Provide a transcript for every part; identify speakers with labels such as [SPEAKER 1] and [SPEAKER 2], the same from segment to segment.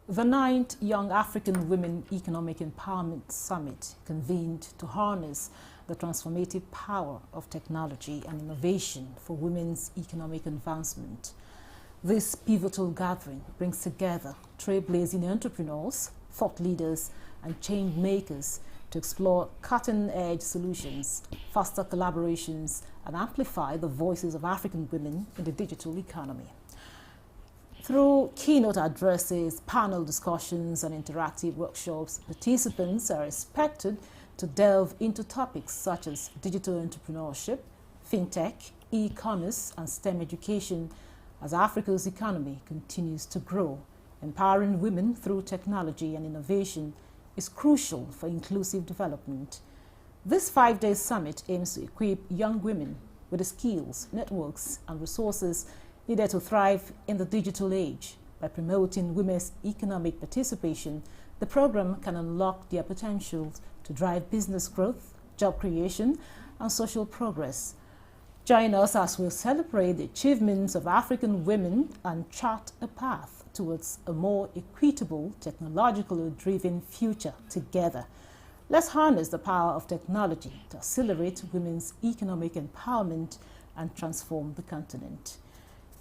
[SPEAKER 1] The 9th Young African Women Economic Empowerment Summit convened to harness the transformative power of technology and innovation for women's economic advancement. This pivotal gathering brings together trailblazing entrepreneurs, thought leaders, and change makers to explore cutting-edge solutions, foster collaborations, and amplify the voices of African women in the digital economy. Through keynote addresses, panel discussions, and interactive workshops, participants are expected to delve into topics such as digital entrepreneurship, fintech, e-commerce, and STEM education as Africa's economy continues to grow. Empowering women through technology and innovation is crucial for inclusive development. This 5-day summit aims to equip young women with the skills, networks, and resources needed to thrive in the digital age. By promoting women's economic participation, the program can unlock their potential to drive business growth, job creation, and social progress. Join us as we celebrate the achievements of African women and chart a path towards a more equitable, technologically driven future together. Let's harness the power of technology to accelerate women's economic empowerment and transform the continent.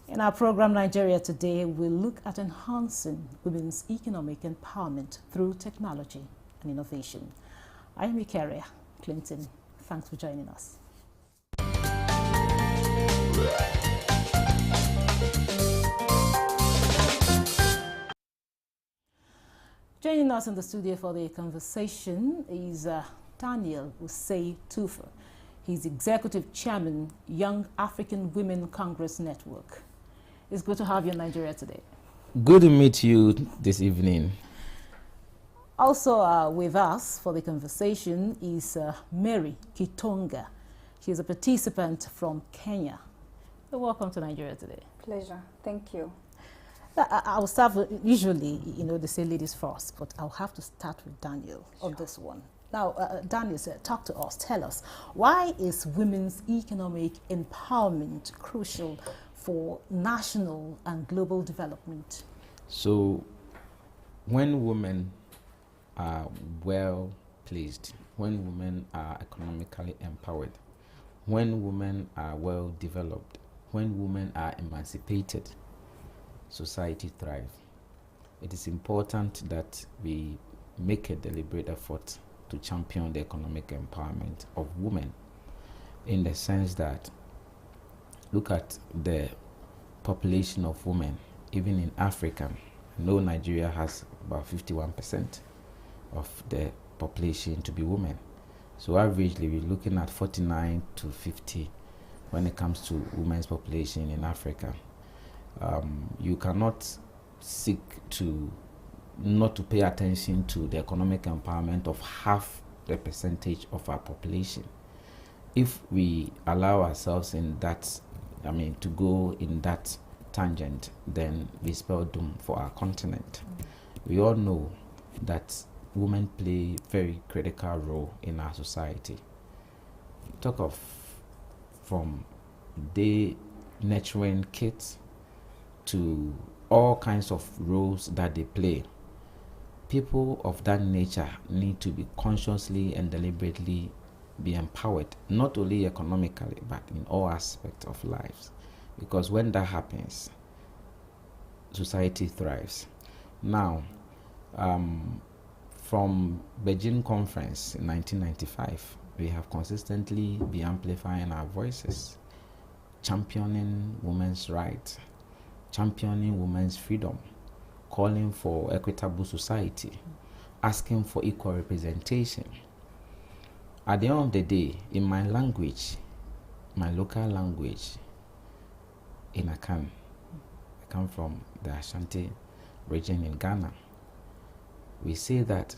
[SPEAKER 1] In our program, Nigeria Today, we'll look at enhancing women's economic empowerment through technology and innovation. I am Ikaria Clinton. Thanks for joining us. Joining us in the studio for the conversation is Nta News24. He's Executive Chairman, Young African Women Congress Network. It's good to have you in Nigeria today.
[SPEAKER 2] Good to meet you this evening.
[SPEAKER 1] Also with us for the conversation is Mary Kitonga. She's a participant from Kenya. So welcome to Nigeria Today.
[SPEAKER 3] Pleasure. Thank you.
[SPEAKER 1] I'll start with, usually, they say ladies first, but I'll have to start with Daniel on this one. Now, Daniel, talk to us. Tell us, why is women's economic empowerment crucial for national and global development?
[SPEAKER 2] So, when women are well placed, when women are economically empowered, when women are well developed, when women are emancipated, society thrives. It is important that we make a deliberate effort to champion the economic empowerment of women, in the sense that, look at the population of women, even in Africa. I know Nigeria has about 51% of the population to be women. So averagely, we're looking at 49 to 50 when it comes to women's population in Africa. You cannot seek to not to pay attention to the economic empowerment of half the percentage of our population. If we allow ourselves in that, to go in that tangent, then we spell doom for our continent. We all know that women play a very critical role in our society. Talk of from day nurturing kids to all kinds of roles that they play. People of that nature need to be consciously and deliberately be empowered, not only economically, but in all aspects of lives. Because when that happens, society thrives. Now, from Beijing Conference in 1995, we have consistently been amplifying our voices, championing women's rights, championing women's freedom, calling for equitable society, asking for equal representation. At the end of the day, in my language, my local language, in Akan, I come from the Ashanti region in Ghana, we say that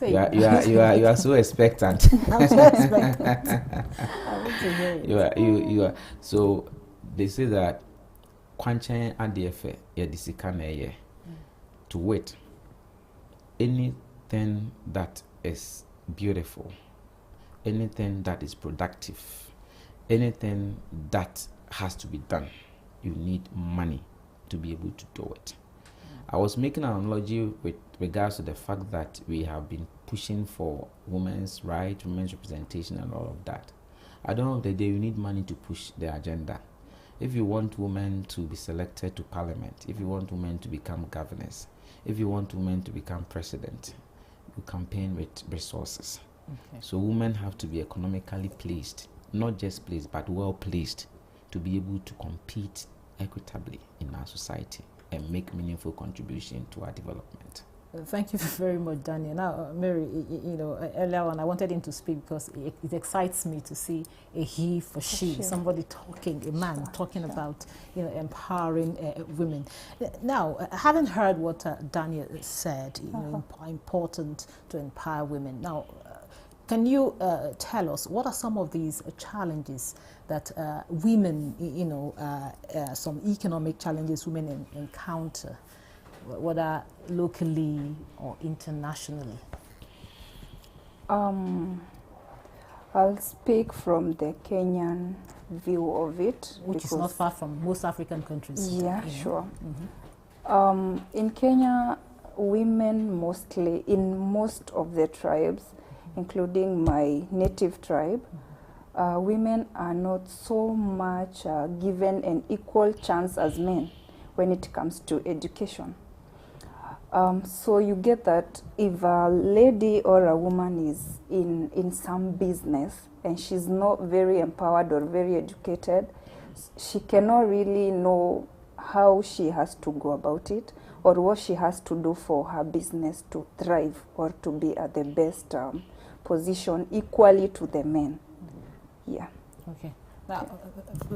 [SPEAKER 2] you are so expectant.
[SPEAKER 1] I'm so expectant. I want to hear it.
[SPEAKER 2] You are. So they say that Kwanchen adiefe yedisika na ye, to wait. Anything that is beautiful, anything that is productive, anything that has to be done, you need money to be able to do it. I was making an analogy with regards to the fact that we have been pushing for women's rights, women's representation, and all of that. At the end of the day, you need money to push the agenda. If you want women to be selected to parliament, if you want women to become governors, if you want women to become president, you campaign with resources.
[SPEAKER 1] Okay.
[SPEAKER 2] So women have to be economically placed, not just placed, but well placed to be able to compete equitably in our society and make meaningful contribution to our development.
[SPEAKER 1] Thank you very much, Daniel. Now, Mary, you know, earlier on I wanted him to speak because it excites me to see a he for she, somebody talking, a man talking about, you know, empowering women. Now, having heard what Daniel said, you know, important to empower women. Now, can you tell us what are some of these challenges that women, you know, some economic challenges women encounter, whether locally or internationally?
[SPEAKER 3] I'll speak from the Kenyan view of it.
[SPEAKER 1] Which is not far from most African countries.
[SPEAKER 3] Yeah, sure. In Kenya, women mostly, in most of the tribes, including my native tribe, women are not so much given an equal chance as men when it comes to education. So you get that if a lady or a woman is in some business and she's not very empowered or very educated, she cannot really know how she has to go about it or what she has to do for her business to thrive or to be at the best position equally to the men. Yeah.
[SPEAKER 1] Okay. Now,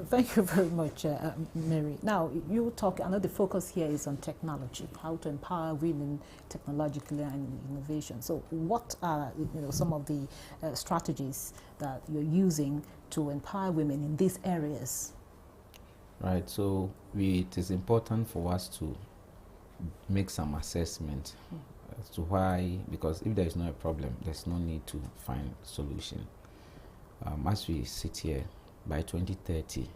[SPEAKER 1] thank you very much, Mary. Now, you talk, I know the focus here is on technology, how to empower women technologically and innovation. So what are, you know, some of the strategies that you're using to empower women in these areas?
[SPEAKER 2] Right, so it is important for us to make some assessment as to why, because if there is not a problem, there's no need to find solution. As we sit here, by 2030,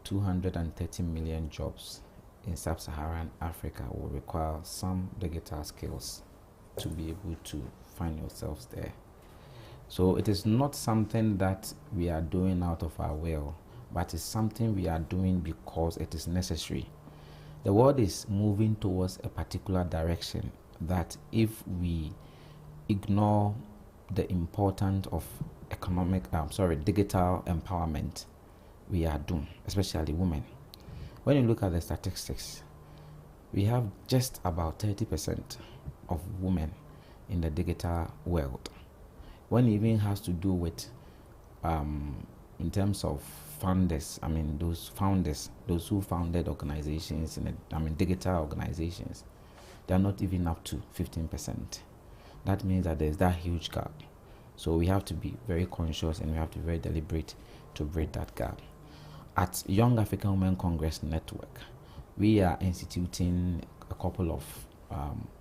[SPEAKER 2] 230 million jobs in sub-Saharan Africa will require some digital skills to be able to find yourselves there. So it is not something that we are doing out of our will, but it's something we are doing because it is necessary. The world is moving towards a particular direction that if we ignore the importance of digital empowerment, we are doomed, especially women. When you look at the statistics, we have just about 30% of women in the digital world. When it even has to do with, in terms of founders, I mean those founders, those who founded organizations, digital organizations, they are not even up to 15%. That means that there's that huge gap. So we have to be very conscious and we have to be very deliberate to bridge that gap. At Young African Women Congress Network, we are instituting a couple of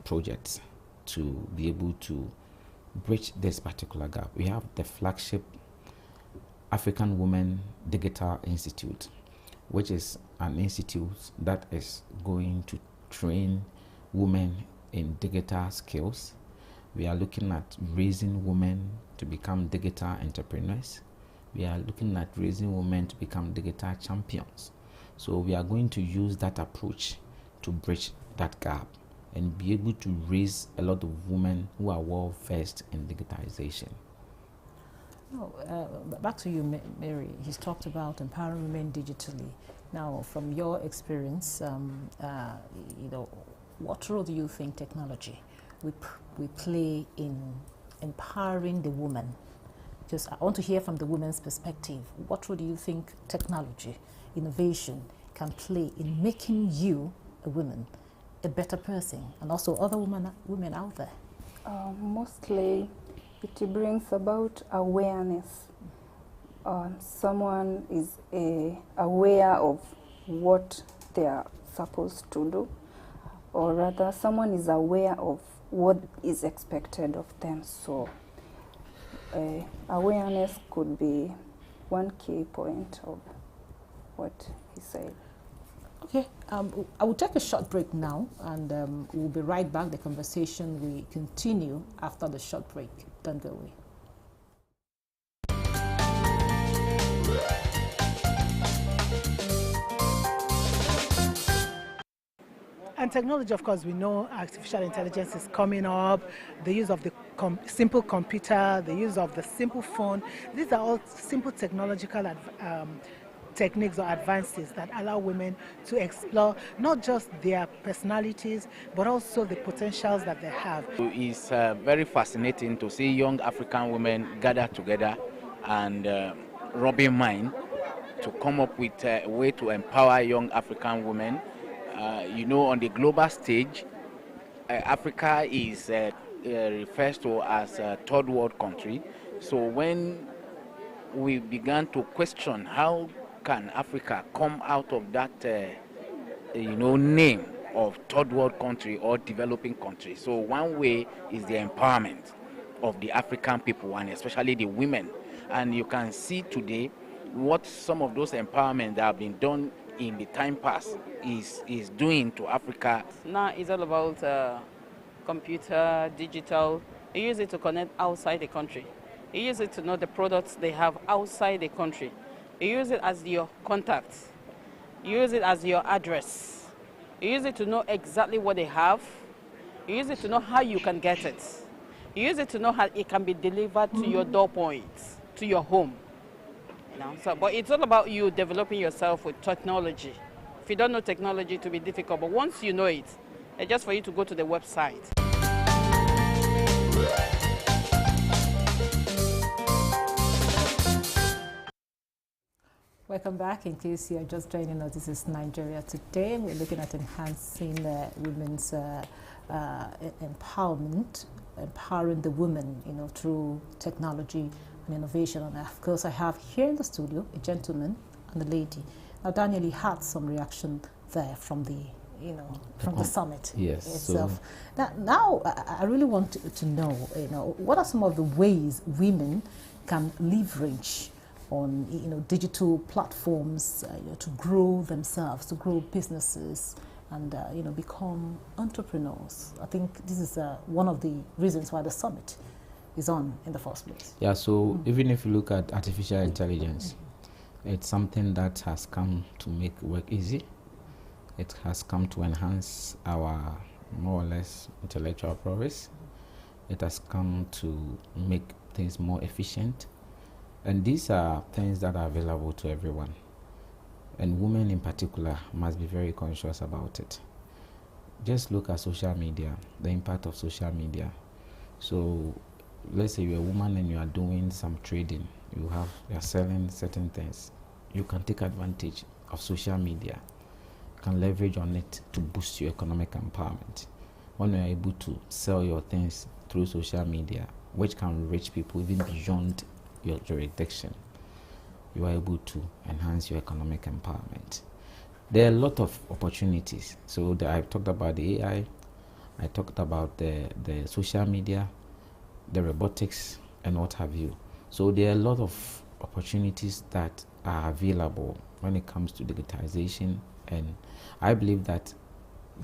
[SPEAKER 2] projects to be able to bridge this particular gap. We have the flagship African Women Digital Institute, which is an institute that is going to train women in digital skills. We are looking at raising women to become digital entrepreneurs. We are looking at raising women to become digital champions. So we are going to use that approach to bridge that gap and be able to raise a lot of women who are well versed in digitalization.
[SPEAKER 1] Back to you, Mary. He's talked about empowering women digitally. Now, from your experience, you know, what role do you think technology we play in empowering the woman? Because I want to hear from the woman's perspective. What role do you think technology, innovation can play in making you, a woman, a better person, and also other women out there?
[SPEAKER 3] Mostly it brings about awareness. Someone is aware of what they are supposed to do, or rather someone is aware of what is expected of them. So awareness could be one key point of what he said.
[SPEAKER 1] Okay, I will take a short break now, and we'll be right back. The conversation will continue after the short break. Don't go away.
[SPEAKER 4] And technology, of course, we know artificial intelligence is coming up, the use of the simple computer, the use of the simple phone. These are all simple technological techniques or advances that allow women to explore not just their personalities, but also the potentials that they have.
[SPEAKER 5] It's very fascinating to see young African women gather together and rubbing mind to come up with a way to empower young African women. You know, on the global stage, Africa is refers to as a third world country. So when we began to question how can Africa come out of that, name of third world country or developing country. So one way is the empowerment of the African people and especially the women. And you can see today what some of those empowerment that have been done in the time past is doing to Africa.
[SPEAKER 6] Now it's all about computer, digital. You use it to connect outside the country. You use it to know the products they have outside the country. You use it as your contact. You use it as your address. You use it to know exactly what they have. You use it to know how you can get it. You use it to know how it can be delivered to your door point, to your home. But it's all about you developing yourself with technology. If you don't know technology, it will be difficult. But once you know it, it's just for you to go to the website.
[SPEAKER 1] Welcome back. In case you're just joining us, this is Nigeria Today. We're looking at enhancing women's empowerment, empowering the women, through technology and innovation. And of course, I have here in the studio a gentleman and a lady. Now, Daniel, you had some reaction there from the summit itself. So now, I really want to know, what are some of the ways women can leverage on, digital platforms, to grow themselves, to grow businesses, and become entrepreneurs. I think this is one of the reasons why the summit is on in the first place.
[SPEAKER 2] Yeah, so even if you look at artificial intelligence, it's something that has come to make work easy. It has come to enhance our more or less intellectual prowess. It has come to make things more efficient. And these are things that are available to everyone. And women in particular must be very conscious about it. Just look at social media, the impact of social media. So let's say you're a woman and you are doing some trading, you're selling certain things. You can take advantage of social media. You can leverage on it to boost your economic empowerment. When you're able to sell your things through social media, which can reach people even beyond your jurisdiction, you are able to enhance your economic empowerment. There are a lot of opportunities. So I've talked about the AI, I talked about the social media, the robotics, and what have you. So there are a lot of opportunities that are available when it comes to digitization, and I believe that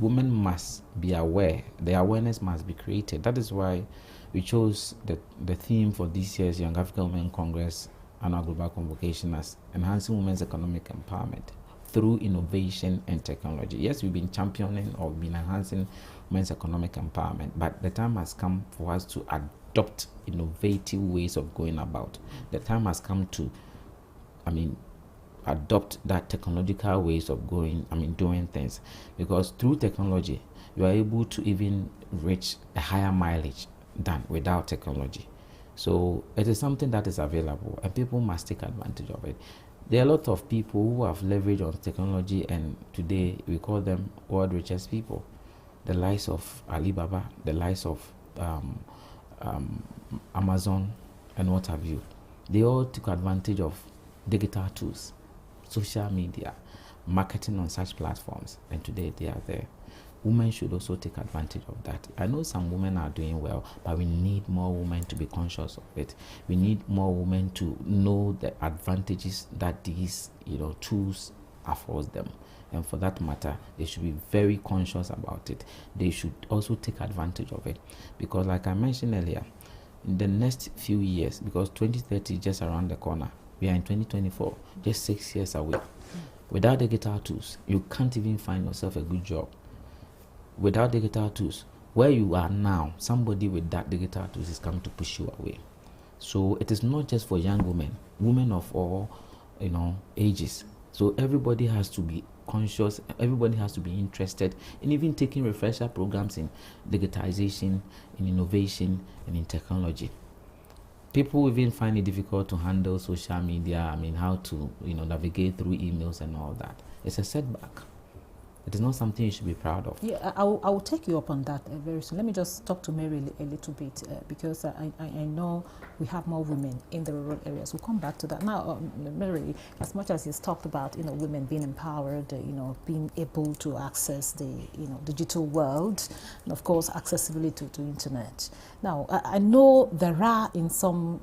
[SPEAKER 2] women must be aware. The awareness must be created. That is why we chose the theme for this year's Young African Women Congress Annual Global Convocation as Enhancing Women's Economic Empowerment through Innovation and Technology. Yes, we've been championing or been enhancing women's economic empowerment, but the time has come for us to adopt innovative ways of going about. The time has come to, adopt that technological ways of doing things, because through technology you are able to even reach a higher mileage than without technology. So it is something that is available and people must take advantage of it. There are a lot of people who have leveraged on technology, and today we call them world richest people. The likes of Alibaba, the likes of Amazon, and what have you. They all took advantage of digital tools, social media, marketing on such platforms, and today they are there. Women should also take advantage of that. I know some women are doing well, but we need more women to be conscious of it. We need more women to know the advantages that these tools affords them. And for that matter, they should be very conscious about it. They should also take advantage of it. Because like I mentioned earlier, in the next few years, because 2030 is just around the corner, we are in 2024, just 6 years away. Without digital tools, you can't even find yourself a good job. Without digital tools, where you are now, somebody with that digital tools is coming to push you away. So it is not just for young women of all, ages. So everybody has to be conscious, everybody has to be interested in even taking refresher programs in digitization, in innovation, and in technology. People even find it difficult to handle social media, how to, navigate through emails and all that. It's a setback. It is not something you should be proud of.
[SPEAKER 1] Yeah, I will take you up on that very soon. Let me just talk to Mary a little bit because I know we have more women in the rural areas. We'll come back to that. Now, Mary, as much as you've talked about, women being empowered, being able to access the, digital world, and of course, accessibility to internet. Now, I know there are in some,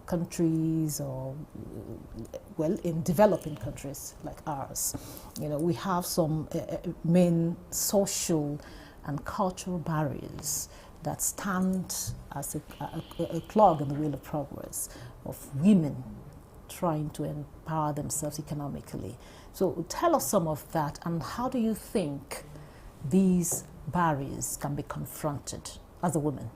[SPEAKER 1] countries or, well, in developing countries like ours, we have some main social and cultural barriers that stand as a clog in the wheel of progress of women trying to empower themselves economically. So tell us some of that, and how do you think these barriers can be confronted as a woman?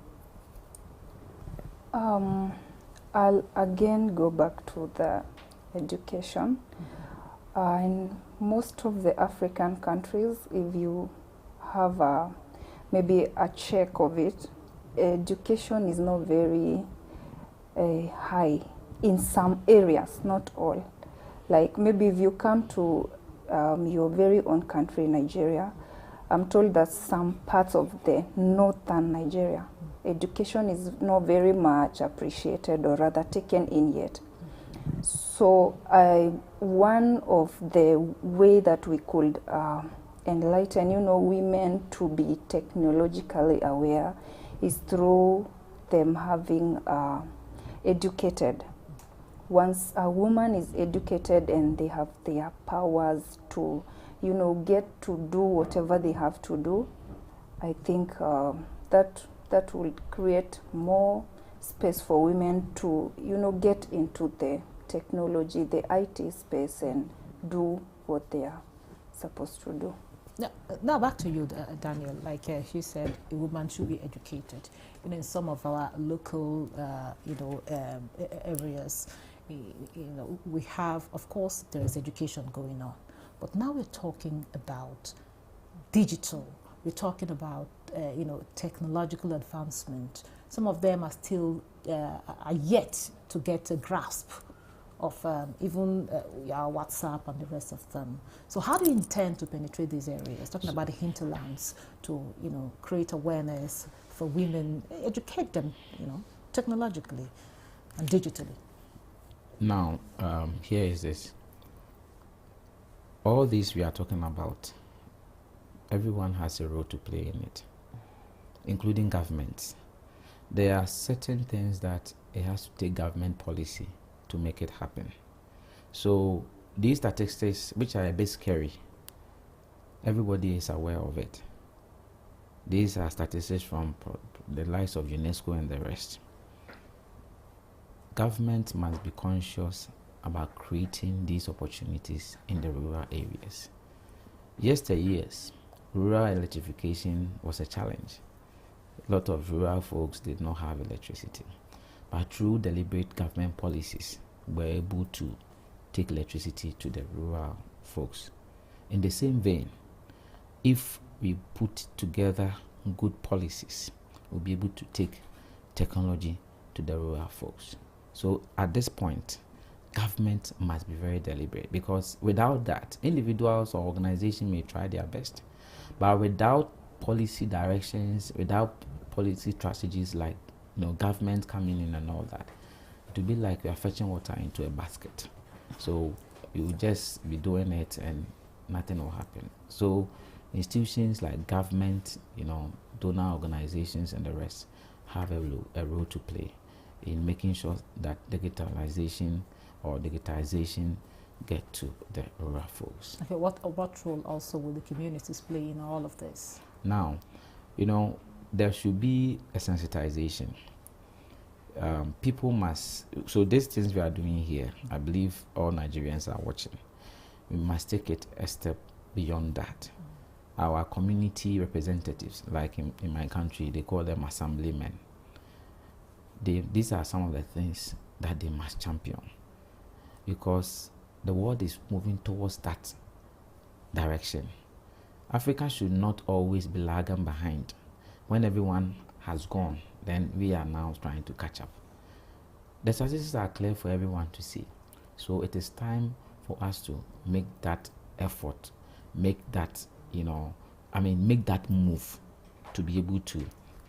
[SPEAKER 3] I'll again go back to the education. In most of the African countries, if you have maybe a check of it, education is not very high in some areas, not all. Like maybe if you come to your very own country, Nigeria, I'm told that some parts of the northern Nigeria, education is not very much appreciated or rather taken in yet. So one of the way that we could enlighten, women to be technologically aware is through them having educated. Once a woman is educated and they have their powers to, get to do whatever they have to do, I think that will create more space for women to, get into the technology, the IT space, and do what they are supposed to do.
[SPEAKER 1] Now back to you, Daniel. Like she said, a woman should be educated. In some of our local, areas, we have, of course, there is education going on, but now we're talking about digital. We're talking about, technological advancement. Some of them are still are yet to get a grasp of even our WhatsApp and the rest of them. So how do you intend to penetrate these areas? Talking about the hinterlands to, create awareness for women, educate them, technologically and digitally.
[SPEAKER 2] Now, here is this. All these we are talking about, everyone has a role to play in it, including governments. There are certain things that it has to take government policy to make it happen. So these statistics, which are a bit scary, everybody is aware of it. These are statistics from the likes of UNESCO and the rest. Government must be conscious about creating these opportunities in the rural areas. Yesteryears, rural electrification was a challenge. A lot of rural folks did not have electricity. But through deliberate government policies, we're able to take electricity to the rural folks. In the same vein, if we put together good policies, we'll be able to take technology to the rural folks. So at this point, government must be very deliberate, because without that, individuals or organizations may try their best. But without policy directions, without policy strategies like government coming in and all that, it will be like we are fetching water into a basket. So you will just be doing it and nothing will happen. So institutions like government, donor organizations and the rest have a role to play in making sure that digitalization or digitization get to the rural folks.
[SPEAKER 1] Okay, what role also will the communities play in all of this?
[SPEAKER 2] Now, you know, there should be a sensitization. People must, so these things we are doing here, I believe all Nigerians are watching. We must take it a step beyond that. Our community representatives, like in my country, they call them assemblymen. These are some of the things that they must champion, because the world is moving towards that direction. Africa should not always be lagging behind. When everyone has gone, then we are now trying to catch up. The statistics are clear for everyone to see. So it is time for us to make that effort, make that, make that move to be able to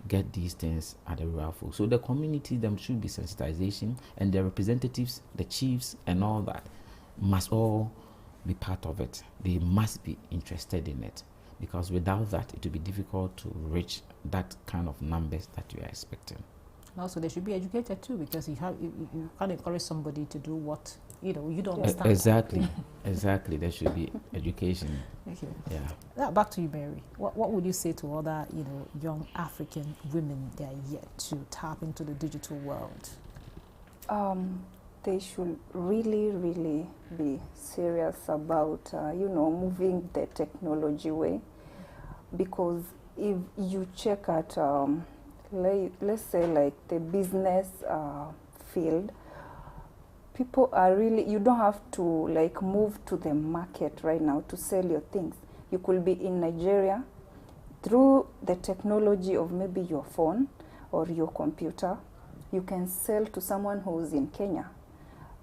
[SPEAKER 2] get these things at the rural folk. So the community, them should be sensitization, and the representatives, the chiefs and all that must all be part of it. They must be interested in it, because without that it will be difficult to reach that kind of numbers that we are expecting. And
[SPEAKER 1] also they should be educated too, because you can't encourage somebody to do what you don't understand.
[SPEAKER 2] Exactly. There should be education.
[SPEAKER 1] Okay.
[SPEAKER 2] Yeah.
[SPEAKER 1] Now back to you, Mary. What would you say to other young African women that are yet to tap into the digital world?
[SPEAKER 3] They should really, really be serious about moving the technology way, because if you check at let's say like the business field, people are really, you don't have to like move to the market right now to sell your things. You could be in Nigeria through the technology of maybe your phone or your computer. You can sell to someone who's in Kenya.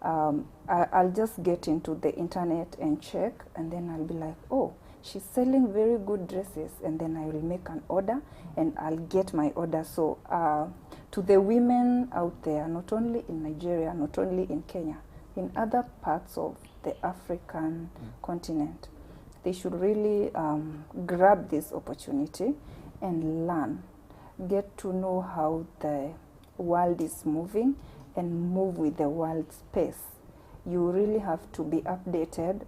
[SPEAKER 3] I'll just get into the internet and check, and then I'll be like, oh, she's selling very good dresses, and then I will make an order and I'll get my order. So to the women out there, not only in Nigeria, not only in Kenya, in other parts of the African continent, they should really grab this opportunity and learn, get to know how the world is moving and move with the world's pace. You really have to be updated,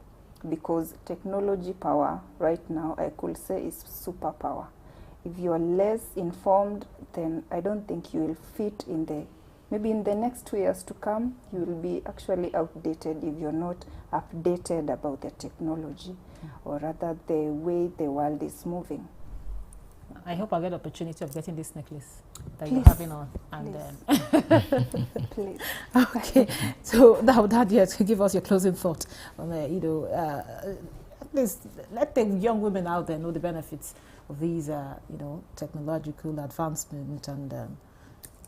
[SPEAKER 3] because technology power right now, I could say, is superpower. If you are less informed, then I don't think you will fit in maybe in the next 2 years to come, you will be actually outdated if you're not updated about the technology, or rather the way the world is moving.
[SPEAKER 1] I hope I get the opportunity of getting this necklace that
[SPEAKER 3] Please.
[SPEAKER 1] you're having on. And
[SPEAKER 3] Please.
[SPEAKER 1] Okay, so now that you have to give us your closing thought on at least let the young women out there know the benefits of these technological advancement and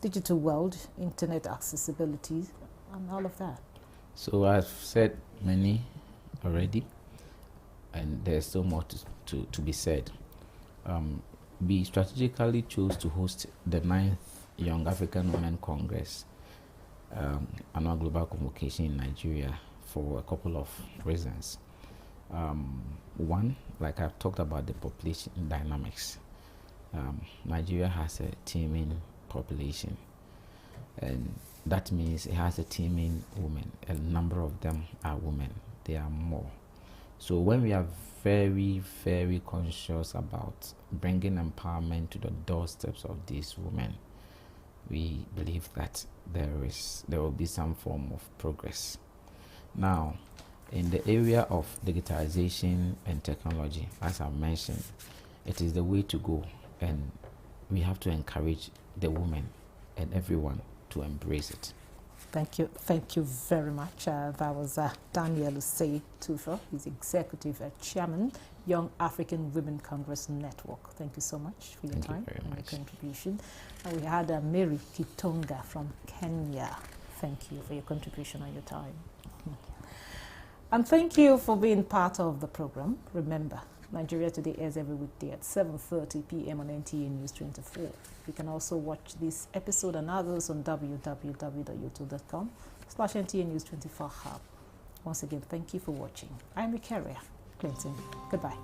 [SPEAKER 1] digital world, internet accessibility, and all of that.
[SPEAKER 2] So I've said many already, and there's still more to be said. We strategically chose to host the 9th Young African Women Congress, annual global convocation in Nigeria, for a couple of reasons. One, like I've talked about the population dynamics. Nigeria has a teeming population, and that means it has a teeming women. A number of them are women. They are more. So when we are very, very conscious about bringing empowerment to the doorsteps of these women, we believe that there will be some form of progress. Now, in the area of digitization and technology, as I mentioned, it is the way to go, and we have to encourage the women and everyone to embrace it.
[SPEAKER 1] Thank you very much. That was Daniel Tufo. He's Executive Chairman, Young African Women Congress Network. Thank you so much for your time and your contribution. And we had Mary Kitonga from Kenya. Thank you for your contribution and your time. And thank you for being part of the program. Remember, Nigeria Today airs every weekday at 7:30 p.m. on Nta News24. You can also watch this episode and others on www.youtube.com/NTA News24 Hub. Once again, thank you for watching. I'm Vicaria Clinton. Goodbye.